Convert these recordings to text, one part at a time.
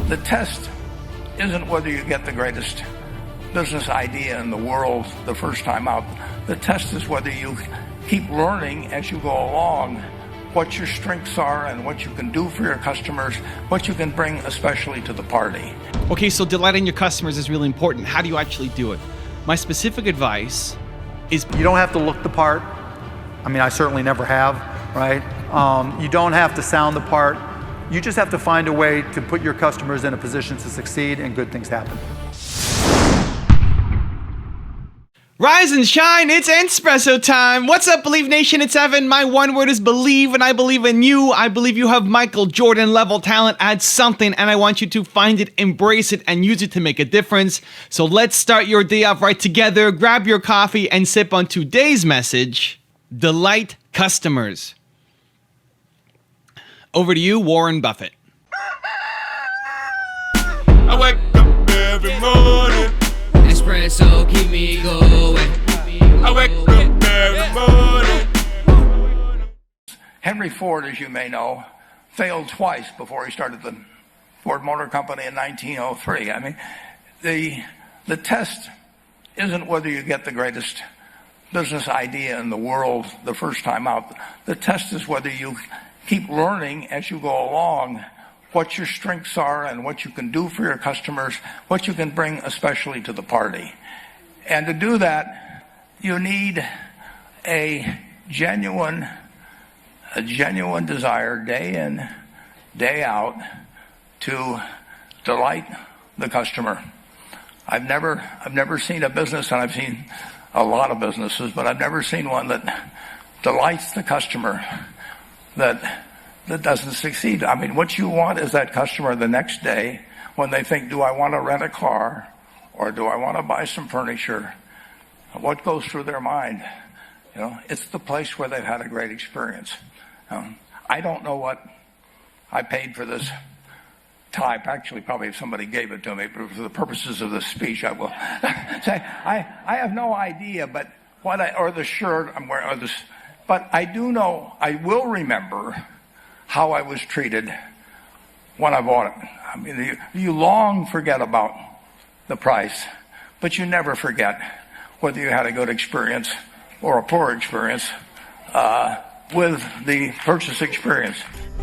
The test isn't whether you get the greatest business idea in the world the first time out. The test is whether you keep learning as you go along what your strengths are and what you can do for your customers, what you can bring especially to the party. Okay, so delighting your customers is really important. How do you actually do it? My specific advice is you don't have to look the part. I mean, I certainly never have, right? You don't have to sound the part. You just have to find a way to put your customers in a position to succeed and good things happen. Rise and shine, it's Espresso time. What's up, Believe Nation? It's Evan. My one word is believe, and I believe in you. I believe you have Michael Jordan level talent at something, and I want you to find it, embrace it, and use it to make a difference. So let's start your day off right together. Grab your coffee and sip on today's message: delight customers. Over to you, Warren Buffett. I wake up every morning. Espresso keep me going. I wake up every morning. Henry Ford, as you may know, failed twice before he started the Ford Motor Company in 1903. I mean, the test isn't whether you get the greatest business idea in the world the first time out. The test is whether you keep learning as you go along what your strengths are and what you can do for your customers, what you can bring especially to the party. And to do that, you need a genuine desire day in, day out to delight the customer. I've never seen a business, and I've seen a lot of businesses, but I've never seen one that delights the customer that doesn't succeed. I mean, what you want is that customer the next day when they think, do I want to rent a car or do I want to buy some furniture? What goes through their mind? You know, it's the place where they've had a great experience. I don't know what I paid for this tie. Actually, probably if somebody gave it to me, but for the purposes of this speech, I will say I have no idea. But or the shirt I'm wearing, or this, but I do know. I will remember how I was treated when I bought it. I mean, you long forget about the price, but you never forget whether you had a good experience or a poor experience with the purchase experience.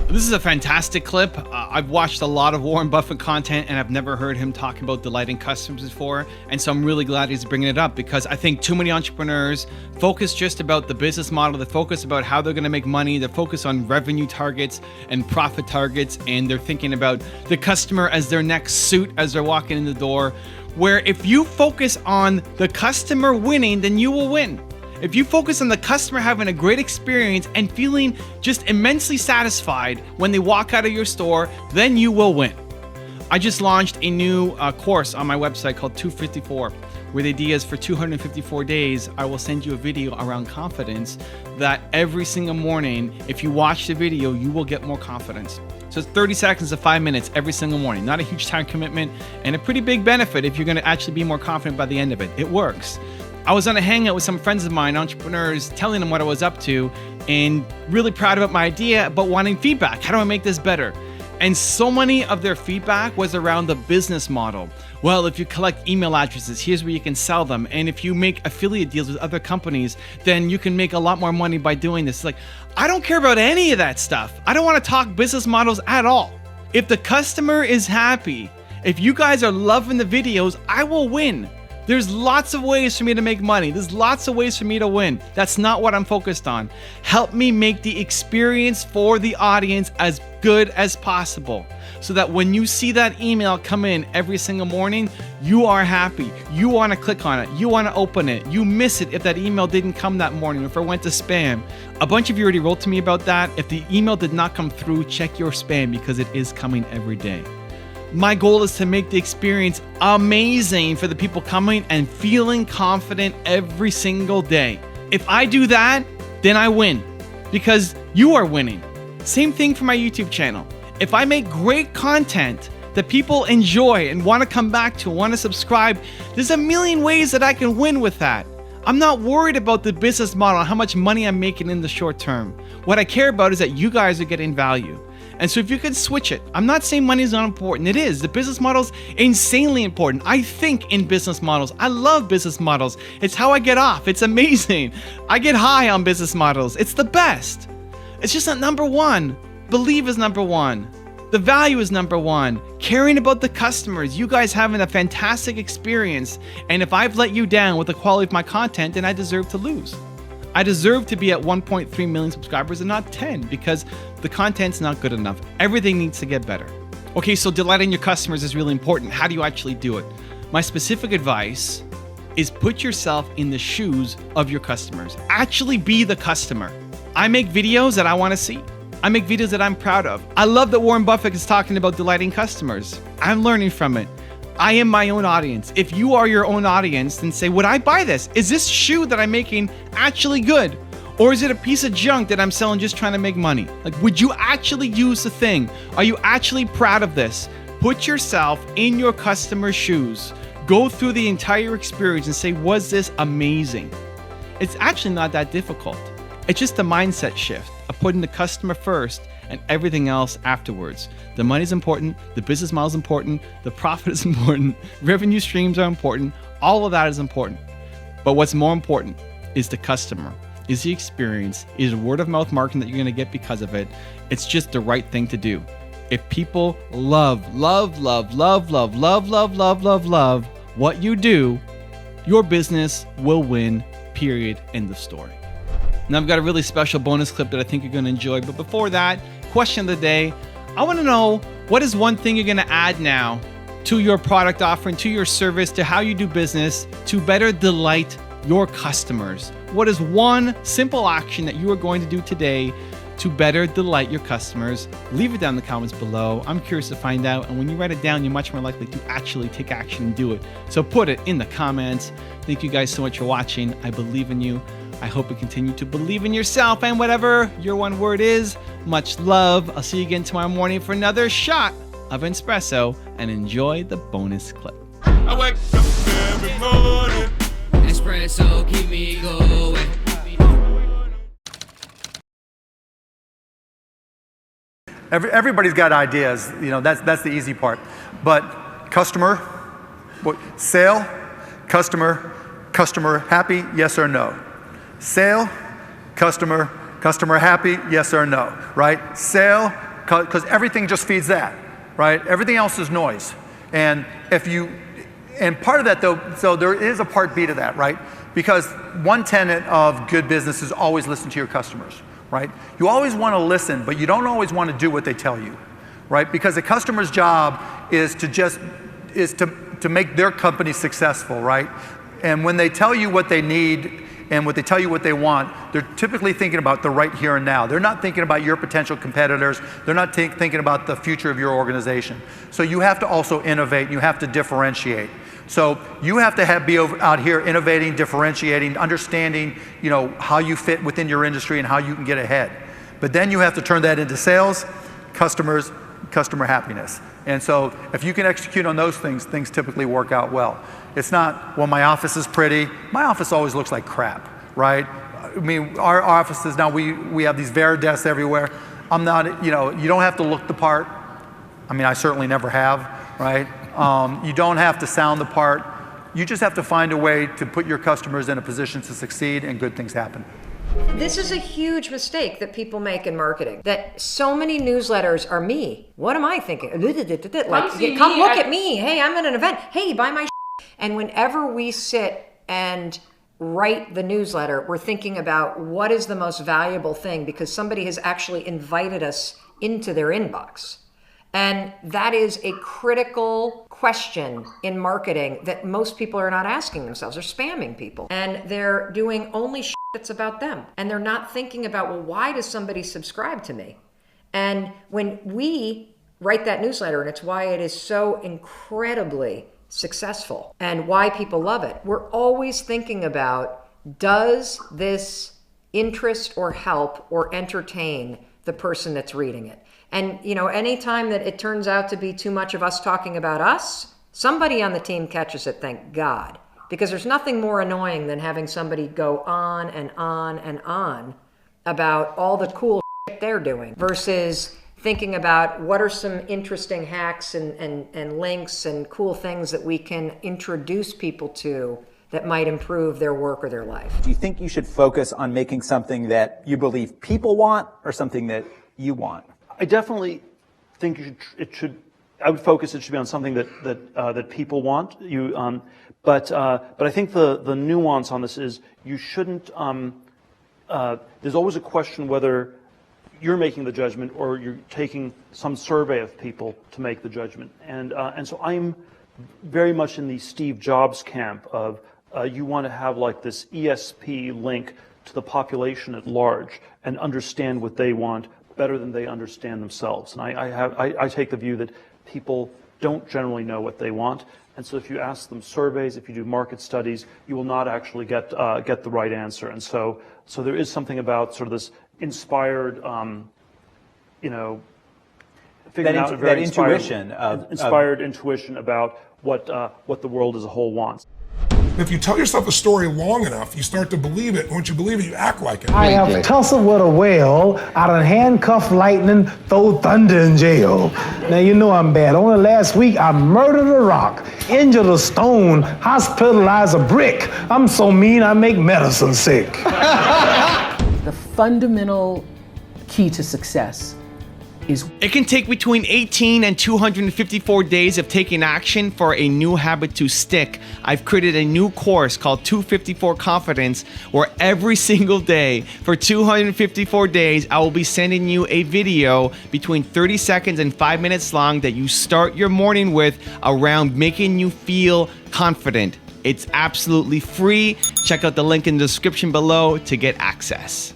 This is a fantastic clip. I've watched a lot of Warren Buffett content, and I've never heard him talk about delighting customers before. And so I'm really glad he's bringing it up, because I think too many entrepreneurs focus just about the business model. They focus about how they're going to make money. They focus on revenue targets and profit targets, and they're thinking about the customer as their next suit as they're walking in the door. Where if you focus on the customer winning, then you will win. If you focus on the customer having a great experience and feeling just immensely satisfied when they walk out of your store, then you will win. I just launched a new course on my website called 254, where the idea is for 254 days, I will send you a video around confidence that every single morning, if you watch the video, you will get more confidence. So it's 30 seconds to 5 minutes every single morning. Not a huge time commitment, and a pretty big benefit if you're going to actually be more confident by the end of it. It works. I was on a hangout with some friends of mine, entrepreneurs, telling them what I was up to and really proud about my idea, but wanting feedback. How do I make this better? And so many of their feedback was around the business model. Well, if you collect email addresses, here's where you can sell them. And if you make affiliate deals with other companies, then you can make a lot more money by doing this. Like, I don't care about any of that stuff. I don't want to talk business models at all. If the customer is happy, if you guys are loving the videos, I will win. There's lots of ways for me to make money. There's lots of ways for me to win. That's not what I'm focused on. Help me make the experience for the audience as good as possible, so that when you see that email come in every single morning, you are happy. You want to click on it. You want to open it. You miss it if that email didn't come that morning, if it went to spam. A bunch of you already wrote to me about that. If the email did not come through, check your spam, because it is coming every day. My goal is to make the experience amazing for the people coming and feeling confident every single day. If I do that, then I win, because you are winning. Same thing for my YouTube channel. If I make great content that people enjoy and want to come back to, want to subscribe, there's a million ways that I can win with that. I'm not worried about the business model, how much money I'm making in the short term. What I care about is that you guys are getting value. And so if you could switch it, I'm not saying money is not important. It is. The business model's insanely important. I think in business models. I love business models. It's how I get off. It's amazing. I get high on business models. It's the best. It's just not number one. Believe is number one. The value is number one. Caring about the customers. You guys having a fantastic experience. And if I've let you down with the quality of my content, then I deserve to lose. I deserve to be at 1.3 million subscribers and not 10 because the content's not good enough. Everything needs to get better. Okay, so delighting your customers is really important. How do you actually do it? My specific advice is put yourself in the shoes of your customers. Actually be the customer. I make videos that I want to see. I make videos that I'm proud of. I love that Warren Buffett is talking about delighting customers. I'm learning from it. I am my own audience. If you are your own audience, then say, would I buy this? Is this shoe that I'm making actually good? Or is it a piece of junk that I'm selling just trying to make money? Like, would you actually use the thing? Are you actually proud of this? Put yourself in your customer's shoes. Go through the entire experience and say, was this amazing? It's actually not that difficult. It's just a mindset shift of putting the customer first and everything else afterwards. The money's important, the business model is important, the profit is important, revenue streams are important, all of that is important. But what's more important is the customer, is the experience, is word of mouth marketing that you're gonna get because of it. It's just the right thing to do. If people love what you do, your business will win, period, end of story. Now I've got a really special bonus clip that I think you're gonna enjoy, but before that, question of the day, I wanna know what is one thing you're gonna add now to your product offering, to your service, to how you do business, to better delight your customers? What is one simple action that you are going to do today to better delight your customers? Leave it down in the comments below. I'm curious to find out, and when you write it down, you're much more likely to actually take action and do it. So put it in the comments. Thank you guys so much for watching. I believe in you. I hope you continue to believe in yourself and whatever your one word is. Much love. I'll see you again tomorrow morning for another shot of espresso, and enjoy the bonus clip. I wake up every morning. Espresso keep me going. Everybody's got ideas, that's the easy part. But customer, sale, customer happy, yes or no? Sale, customer happy, yes or no, right? Sale, because everything just feeds that, right? Everything else is noise. And part of that though, so there is a part B to that, right? Because one tenet of good business is always listen to your customers, right? You always want to listen, but you don't always want to do what they tell you, right? Because the customer's job is to make their company successful, right? And when they tell you what they need and when they tell you what they want, they're typically thinking about the right here and now. They're not thinking about your potential competitors. They're not thinking about the future of your organization. So you have to also innovate. You have to differentiate. So you have to be out here innovating, differentiating, understanding, how you fit within your industry and how you can get ahead. But then you have to turn that into sales, customers, customer happiness. And so if you can execute on those things, things typically work out well. It's not, well, my office is pretty. My office always looks like crap, right? I mean, our offices now, we have these Vera desks everywhere. I'm not, you don't have to look the part. I mean, I certainly never have, right? You don't have to sound the part. You just have to find a way to put your customers in a position to succeed and good things happen. This is a huge mistake that people make in marketing, that so many newsletters are me. What am I thinking? Like, come look at me. Hey, I'm at an event. Hey, buy my And whenever we sit and write the newsletter, we're thinking about what is the most valuable thing because somebody has actually invited us into their inbox. And that is a critical question in marketing that most people are not asking themselves. They're spamming people and they're doing only shit that's about them. And they're not thinking about, well, why does somebody subscribe to me? And when we write that newsletter, and it's why it is so incredibly successful and why people love it, we're always thinking about, does this interest or help or entertain the person that's reading it? And, anytime that it turns out to be too much of us talking about us, somebody on the team catches it, thank God. Because there's nothing more annoying than having somebody go on and on and on about all the cool shit they're doing versus thinking about what are some interesting hacks and links and cool things that we can introduce people to that might improve their work or their life. Do you think you should focus on making something that you believe people want or something that you want? I definitely think I would focus it should be on something that people want. But I think the nuance on this is you shouldn't. There's always a question whether you're making the judgment or you're taking some survey of people to make the judgment. And so I'm very much in the Steve Jobs camp of you want to have like this ESP link to the population at large and understand what they want better than they understand themselves. And I take the view that people don't generally know what they want. And so if you ask them surveys, if you do market studies, you will not actually get the right answer. And so there is something about sort of this inspired, figuring out a very inspired intuition about what the world as a whole wants. If you tell yourself a story long enough, you start to believe it. And once you believe it, you act like it. I have tussled with a whale, I done handcuffed lightning, throw thunder in jail. Now you know I'm bad. Only last week I murdered a rock, injured a stone, hospitalized a brick. I'm so mean I make medicine sick. The fundamental key to success is it can take between 18 and 254 days of taking action for a new habit to stick. I've created a new course called 254 Confidence, where every single day for 254 days, I will be sending you a video between 30 seconds and 5 minutes long that you start your morning with around making you feel confident. It's absolutely free. Check out the link in the description below to get access.